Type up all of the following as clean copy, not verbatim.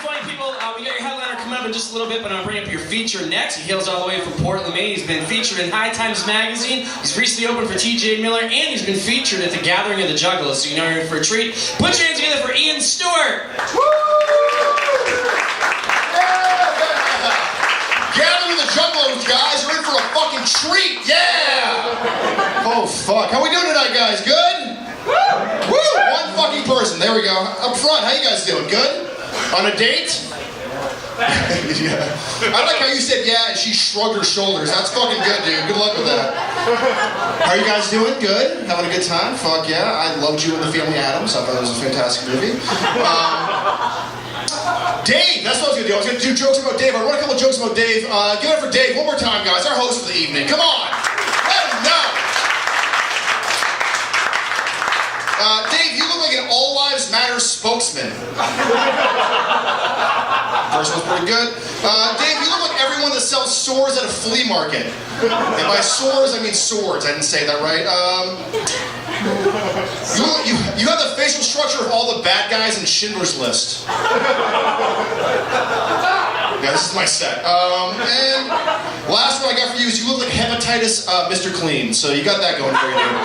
funny people, we got your headliner coming up in just a little bit, but I'm gonna bring up your feature next. He hails all the way from Portland, Maine. He's been featured in High Times magazine. He's recently opened for T.J. Miller, and he's been featured at the Gathering of the Juggalos, so you know you're in for a treat. Put your hands together for Ian Stuart. Woo! Gathering of the Juggalos, guys. You're in for a fucking treat. Yeah! Oh, fuck. How we doing tonight, guys? Good? Woo! One fucking person. There we go. Up front, how you guys doing? Good? On a date? Yeah. I like how you said yeah and she shrugged her shoulders. That's fucking good, dude. Good luck with that. How are you guys doing? Good? Having a good time? Fuck yeah. I loved you in The Family Addams. I thought it was a fantastic movie. Dave, that's what I was going to do. I was going to do jokes about Dave. I wrote a couple jokes about Dave. Give it up for Dave one more time, guys. Our host for the evening. Come on. Let him know. Dave, you look like an All Lives Matter spokesman. First one's pretty good. Dave, you look like everyone that sells swords at a flea market. And by swords, I mean swords. I didn't say that right. You have the facial structure of all the bad guys in Schindler's List. Yeah, this is my set. And last one I got for you is you look like hepatitis Mr. Clean. So you got that going for you, dude.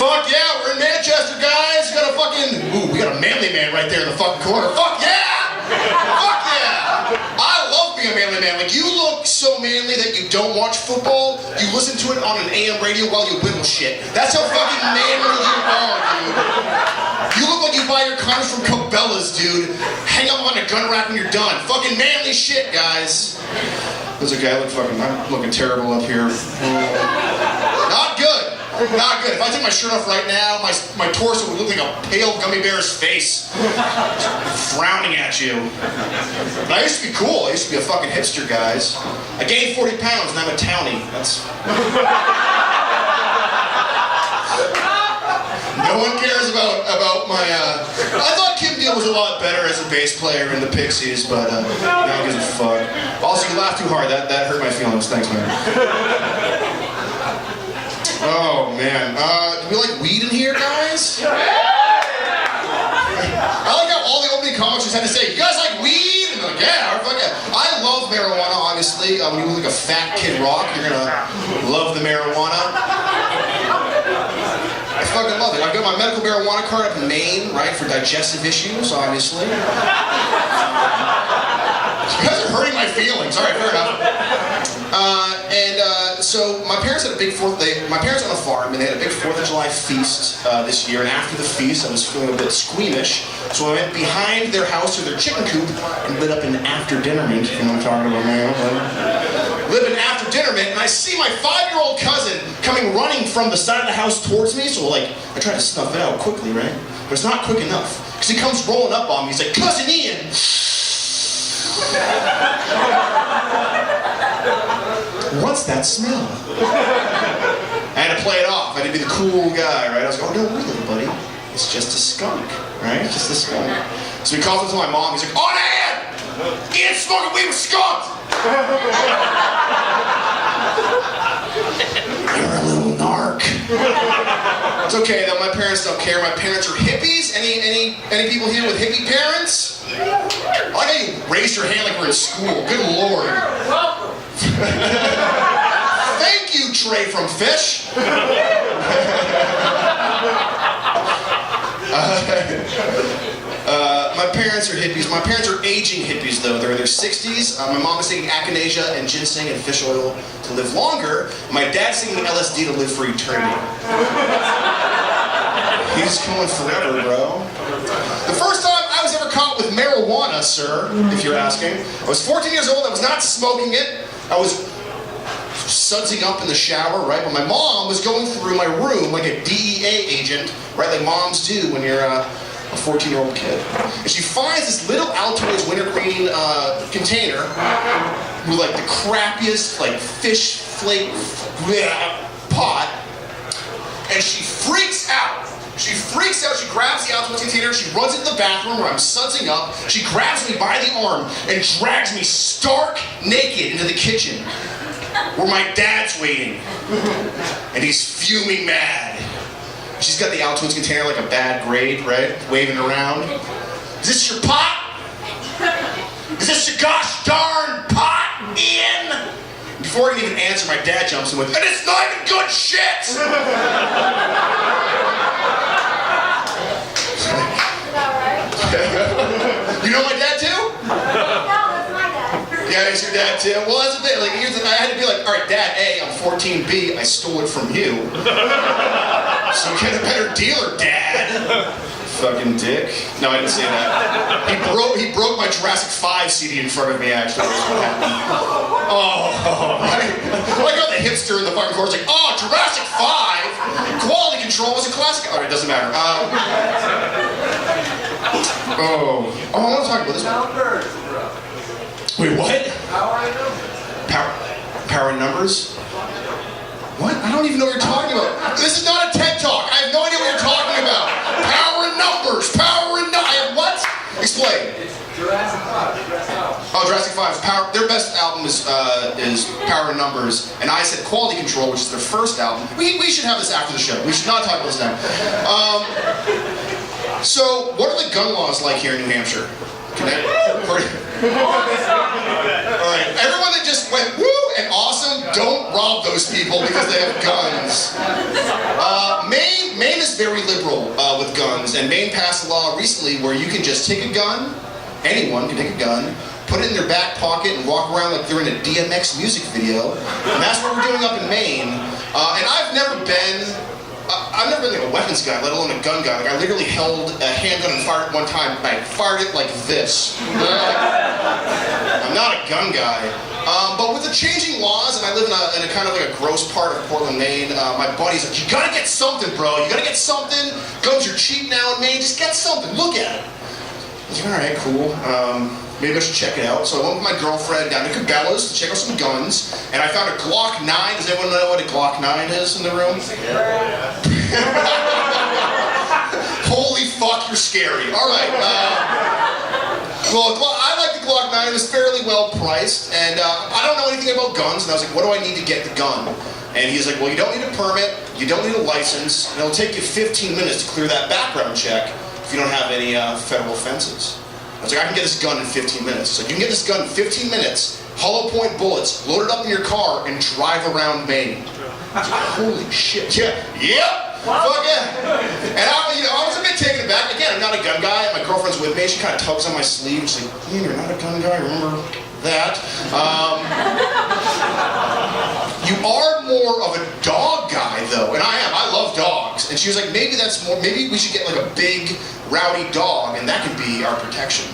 Fuck yeah, we're in Manchester, guys. We got a fucking, we got a manly man right there in the fucking corner. Fuck yeah! Fuck yeah! I love being a manly man. Like, you look so manly that you don't watch football. You listen to it on an AM radio while you whittle shit. That's how fucking manly you are, dude. You look like you buy your condoms from Cabela's, dude. Hang up on a gun rack when you're done. Fucking manly shit, guys. There's a guy I'm looking terrible up here. Not good. Not good. If I take my shirt off right now, my torso would look like a pale gummy bear's face. Frowning at you. But I used to be cool. I used to be a fucking hipster, guys. I gained 40 pounds and I'm a townie. That's... No one cares about my, I thought Kim Deal was a lot better as a bass player in the Pixies, but no one gives a fuck. Also, you laughed too hard. That hurt my feelings. Thanks, man. Oh, man. Do we like weed in here, guys? I like how all the opening comics just had to say, you guys like weed? And they're like, yeah, fuck yeah. I love marijuana, obviously. When you look like a fat Kid Rock, you're gonna love the marijuana. I fucking love it. I've got my medical marijuana card up in Maine, right, for digestive issues, obviously. You guys are hurting my feelings. All right, fair enough. So my parents had a big my parents own a farm, and they had a big 4th of July feast this year. And after the feast, I was feeling a bit squeamish, so I went behind their house or their chicken coop and lit up an after-dinnerment. You know what I'm talking about, man? Lit an after-dinnerment, and I see my 5-year-old cousin coming running from the side of the house towards me. So like, I try to snuff it out quickly, right? But it's not quick enough, because he comes rolling up on me. He's like, "Cousin Ian." What's that smell? I had to play it off. I had to be the cool guy, right? I was going, "Oh, no, really, buddy. It's just a skunk, right? It's just a skunk." So he calls up to my mom. He's like, "Oh, Dad! Ian's smoking weed with skunks!" You're a little narc. It's okay, though. My parents don't care. My parents are hippies. Any people here with hippie parents? I like how you raised your hand like we're in school. Good Lord. Thank you, Trey from Fish. My parents are hippies. My parents are aging hippies, though. They're in their 60s. My mom is taking echinacea and ginseng and fish oil to live longer. My dad's taking LSD to live for eternity. He's going forever, bro. The first time I was ever caught with marijuana, sir, if you're asking, I was 14 years old. I was not smoking it. I was sudsing up in the shower, right? But my mom was going through my room like a DEA agent, right? Like moms do when you're a 14-year-old kid. And she finds this little Altoids wintergreen container with like the crappiest like fish flake pot, and she freaks out. She freaks out, she grabs the Altoids container, she runs into the bathroom where I'm sudsing up, she grabs me by the arm and drags me stark naked into the kitchen where my dad's waiting. And he's fuming mad. She's got the Altoids container like a bad grade, right? Waving around. Is this your pot? Is this your gosh darn pot, Ian? Before I can even answer, my dad jumps in with, and it's not even good shit! You know my dad too? No, that's my dad. Yeah, it's your dad too? Well, that's the thing. Like, here's the, I had to be like, all right, Dad, A, I'm 14, B, I stole it from you. So get a better dealer, Dad. Fucking dick. No, I didn't say that. He broke my Jurassic 5 CD in front of me, actually. That's what happened. Oh, right. Like how the hipster in the fucking chorus like, oh, Jurassic 5? Quality Control was a classic. All right, it doesn't matter. I want to talk about this one. Wait, what? Power in numbers? What? I don't even know what you're talking about. This is not a TED Talk. I have no idea what you're talking about. Power in numbers. I have what? Explain. Jurassic 5. Oh, Jurassic 5's Power. Their best album is Power in Numbers, and I said Quality Control, which is their first album. We should have this after the show. We should not talk about this now. So, what are the gun laws like here in New Hampshire? Alright, everyone that just went woo and awesome, don't rob those people because they have guns. Maine is very liberal with guns, and Maine passed a law recently where you can just take a gun, anyone can take a gun, put it in their back pocket and walk around like they're in a DMX music video. And that's what we're doing up in Maine. And I've never been like a weapons guy, let alone a gun guy. Like I literally held a handgun and fired it one time. I fired it like this. I'm not a gun guy. But with the changing laws, and I live in a kind of like a gross part of Portland, Maine, my buddy's like, you gotta get something, bro. You gotta get something. Guns are cheap now in Maine. Just get something. Look at it. I was like, all right, cool. Maybe I should check it out. So I went with my girlfriend down to Cabela's to check out some guns, and I found a Glock 9. Does anyone know what a Glock 9 is in the room? Holy fuck, you're scary. All right. Well, I like the Glock 9. It was fairly well priced, and I don't know anything about guns, and I was like, what do I need to get the gun? And he's like, well, you don't need a permit, you don't need a license, and it'll take you 15 minutes to clear that background check if you don't have any federal offenses. I was like, I can get this gun in 15 minutes. So you can get this gun in 15 minutes, hollow point bullets, load it up in your car, and drive around Maine. I was like, holy shit. Yeah. Yep. Fuck yeah. And I was a bit taken aback. Again, I'm not a gun guy. My girlfriend's with me. She kind of tugs on my sleeve. She's like, Ian, you're not a gun guy. Remember that? You are more of a dog guy, though. And I am. I love dogs. And she was like, maybe we should get like a big, rowdy dog, and that could be our protection.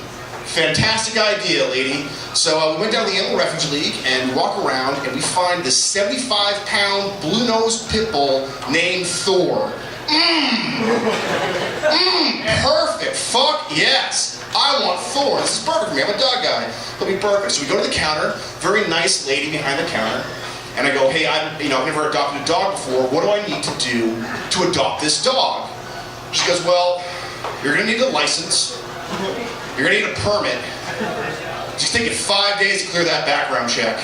Fantastic idea, lady. So we went down to the Animal Refuge League and we walk around and we find this 75-pound blue-nosed pit bull named Thor. Perfect. Fuck yes. I want Thor. This is perfect for me. I'm a dog guy. It'll be perfect. So we go to the counter. Very nice lady behind the counter. And I go, hey, I've never adopted a dog before. What do I need to do to adopt this dog? She goes, well, you're going to need a license. You're going to need a permit. Just take it 5 days to clear that background check.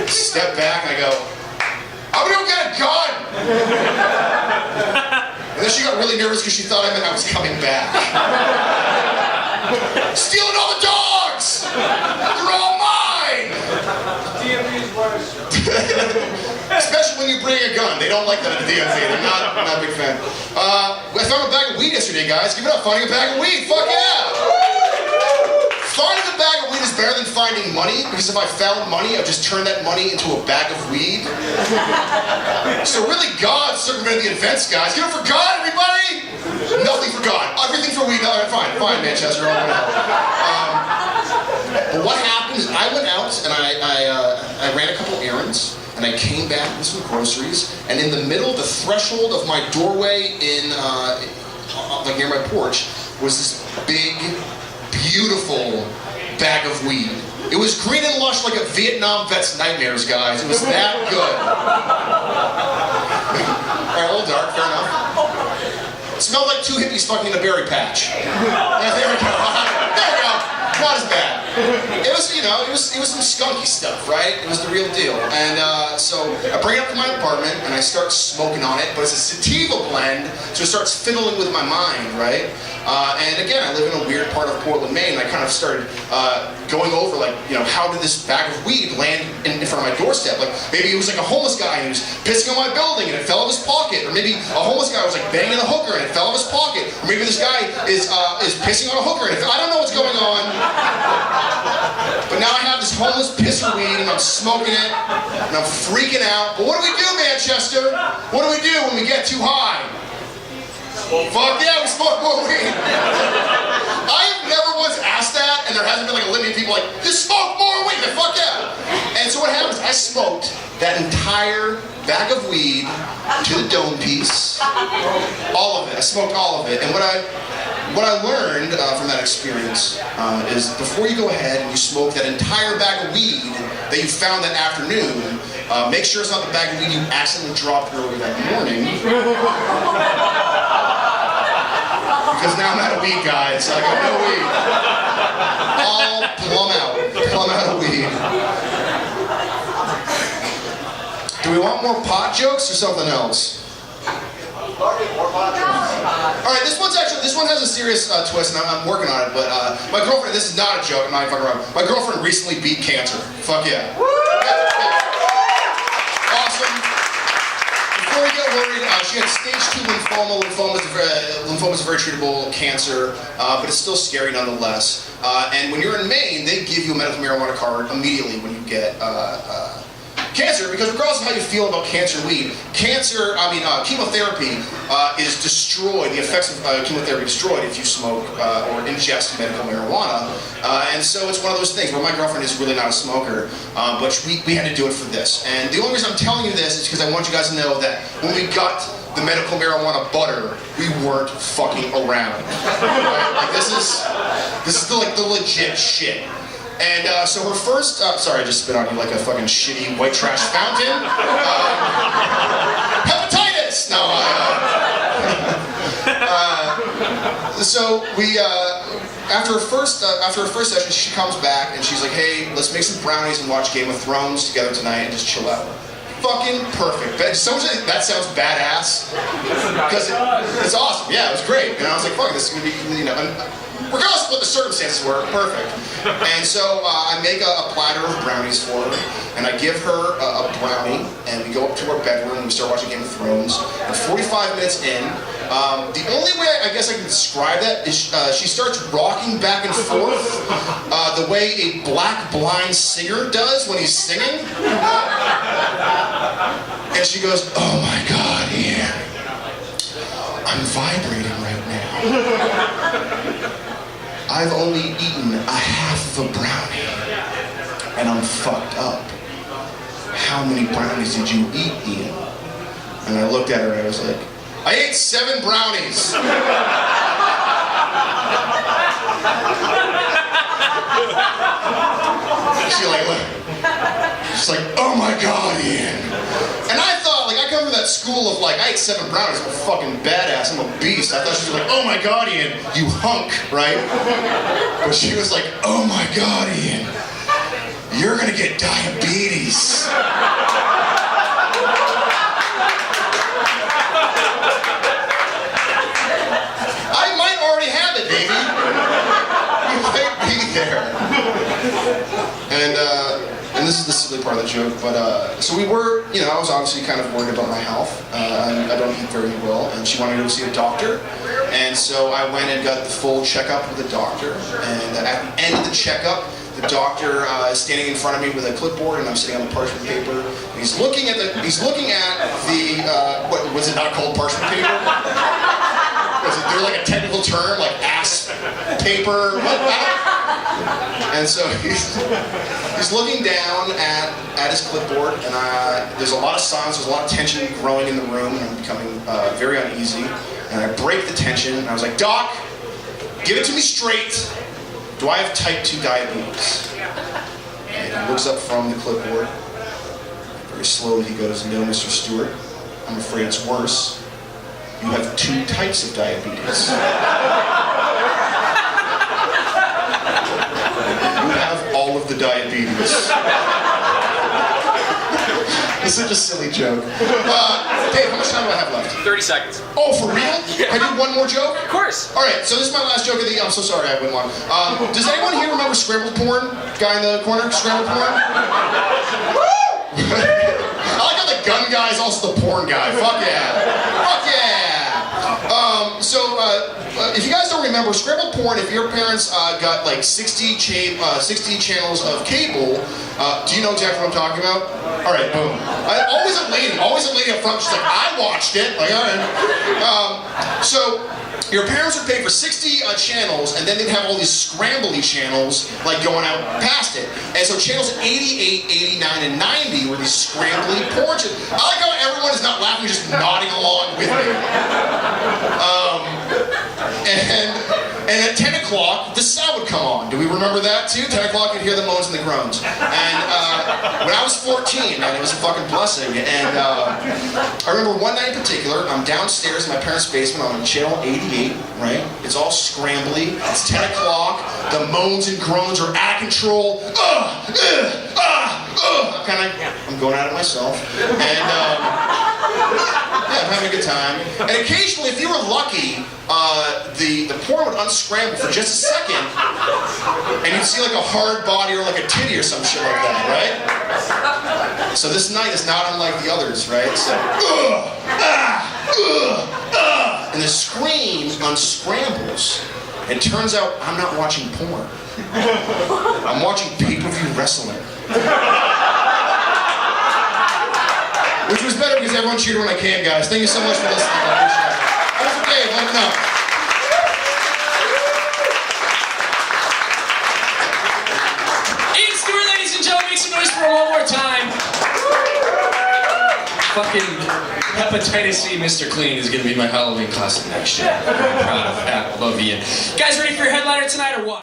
Step back and I go, I'm going to go get a gun. And then she got really nervous because she thought I meant I was coming back. Stealing all the dogs! They're all mine! DMV's worse. Especially when you bring a gun. They don't like that at the DMV. They're not a big fan. I found a bag of weed yesterday, guys. Give it up. Finding a bag of weed. Fuck yeah! Finding a bag of weed is better than finding money, because if I found money, I'd just turn that money into a bag of weed. So really, God circumvented the events, guys. Give it for God, everybody! Nothing for God. Everything for weed. No, fine, Manchester. But what happened is I went out and I ran a couple errands. And I came back with some groceries, and in the middle, the threshold of my doorway like near my porch, was this big, beautiful bag of weed. It was green and lush like a Vietnam vet's nightmares, guys. It was that good. All right, a little dark, fair enough. It smelled like two hippies fucking in a berry patch. Yeah, there we go. There we go. not as bad. It was, you know, it was some skunky stuff, right? It was the real deal. And so I bring it up to my apartment and I start smoking on it, but it's a sativa blend, so it starts fiddling with my mind, right? And again, I live in a weird part of Portland, Maine. And I kind of started going over, like, you know, how did this bag of weed land in front of my doorstep? Like, maybe it was like a homeless guy who was pissing on my building and it fell out of his pocket, or maybe a homeless guy was like banging a hooker and it fell out of his pocket, or maybe this guy is pissing on a hooker and I don't know what's going on. But now I have this homeless pisser weed and I'm smoking it and I'm freaking out. But what do we do, Manchester? What do we do when we get too high? Fuck yeah, we smoke more weed. I have never once asked that, and there hasn't been like a litany of people like, you smoke more weed, then fuck yeah. And so what happens, I smoked that entire bag of weed to the dome piece. All of it, I smoked all of it. And what I learned from that experience is before you go ahead and you smoke that entire bag of weed that you found that afternoon, make sure it's not the bag of weed you accidentally dropped earlier that morning. Because now I'm out of weed, guys. I got no weed. All plumb out of weed. Do we want more pot jokes or something else? Alright, this one has a serious twist, and I'm working on it, but my girlfriend, this is not a joke, I'm not even fucking around. My girlfriend recently beat cancer. Fuck yeah. Awesome. Before you get worried, she had stage 2 lymphoma. Lymphoma is a very treatable cancer, but it's still scary nonetheless. And when you're in Maine, they give you a medical marijuana card immediately when you get cancer, because regardless of how you feel about cancer weed, chemotherapy is destroyed, the effects of chemotherapy are destroyed if you smoke or ingest medical marijuana. And so it's one of those things where my girlfriend is really not a smoker, but we had to do it for this. And the only reason I'm telling you this is because I want you guys to know that when we got the medical marijuana butter, we weren't fucking around. Right? Like, this is the legit shit. And so her first, sorry, I just spit on you like a fucking shitty white trash fountain. Hepatitis! No, so we, after her first session, she comes back and she's like, hey, let's make some brownies and watch Game of Thrones together tonight and just chill out. Fucking perfect. That sounds badass. Because it's awesome. Yeah, it was great. And I was like, fuck, this is gonna be, you know, regardless of what the circumstances were, perfect. And so I make a platter of brownies for her, and I give her a brownie, and we go up to her bedroom and we start watching Game of Thrones. And 45 minutes in, the only way I guess I can describe that is she starts rocking back and forth the way a black blind singer does when he's singing. And she goes, oh my God, Ian, I'm vibrating right now. I've only eaten a half of a brownie, and I'm fucked up. How many brownies did you eat, Ian? And I looked at her and I was like, I ate 7 brownies. She's like, oh my God, Ian. And I thought, like, I come from that school of like, I ate 7 brownies, I'm a fucking badass, I'm a beast. I thought she was like, oh my God, Ian, you hunk, right? But she was like, oh my God, Ian, you're gonna get diabetes. I might already have it, baby. You might be there. And this is the silly part of the joke, but so we were, you know, I was obviously kind of worried about my health. I don't eat very well, and she wanted to go see a doctor. And so I went and got the full checkup with the doctor. And at the end of the checkup, the doctor is standing in front of me with a clipboard, and I'm sitting on the parchment paper. And he's looking at the what was it not called parchment paper? Was it there like a technical term like ass paper? And so he's looking down at his clipboard, and there's a lot of silence, there's a lot of tension growing in the room, and I'm becoming very uneasy. And I break the tension, and I was like, Doc, give it to me straight. Do I have type 2 diabetes? And he looks up from the clipboard. Very slowly he goes, no, Mr. Stuart, I'm afraid it's worse. You have 2 types of diabetes. the diabetes. It's such a silly joke. Dave, how much time do I have left? 30 seconds. Oh, for real? Can I do one more joke? Of course. All right, so this is my last joke of the. I'm so sorry, I went long. Does anyone here remember scrambled porn? Guy in the corner, scrambled porn. I like how the gun guy is also the porn guy. Fuck yeah. Fuck yeah. If you guys don't remember, scrambled porn, if your parents got like 60 channels of cable, do you know exactly what I'm talking about? All right, boom. Always a lady up front, she's like, I watched it. Like, all right. So your parents would pay for 60 channels, and then they'd have all these scrambly channels, like going out past it. And so channels 88, 89, and 90 were these scrambly porn channels. I like how everyone is not laughing, just nodding along with me. And at 10 o'clock, the sound would come on. Do we remember that too? 10 o'clock, you'd hear the moans and the groans. And when I was 14, man, it was a fucking blessing. And I remember one night in particular, I'm downstairs in my parents' basement on channel 88, right? It's all scrambly. It's 10 o'clock. The moans and groans are out of control. I'm going at it myself. And yeah, I'm having a good time. And occasionally, if you were lucky, the porn would unscramble for just a second, and you'd see like a hard body or like a titty or some shit like that, right? So this night is not unlike the others, right? So, and the screen unscrambles. It turns out I'm not watching porn. I'm watching pay-per-view wrestling. Which was better because everyone cheered when I came, guys. Thank you so much for listening. I appreciate it. That was okay, let me know. Ian Stuart, ladies and gentlemen, make some noise for him one more time. Fucking hepatitis C Mr. Clean is gonna be my Halloween costume next year. I'm proud of that. Love Ian. Guys, ready for your headliner tonight or what?